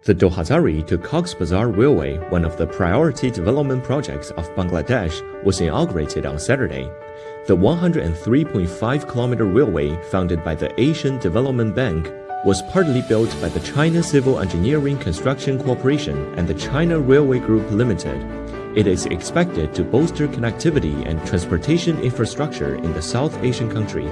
The Dohzari to Cox's Bazar Railway, one of the priority development projects of Bangladesh, was inaugurated on Saturday. The 103.5-kilometer railway, founded by the Asian Development Bank, was partly built by the China Civil Engineering Construction Corporation and the China Railway Group Limited. It is expected to bolster connectivity and transportation infrastructure in the South Asian country.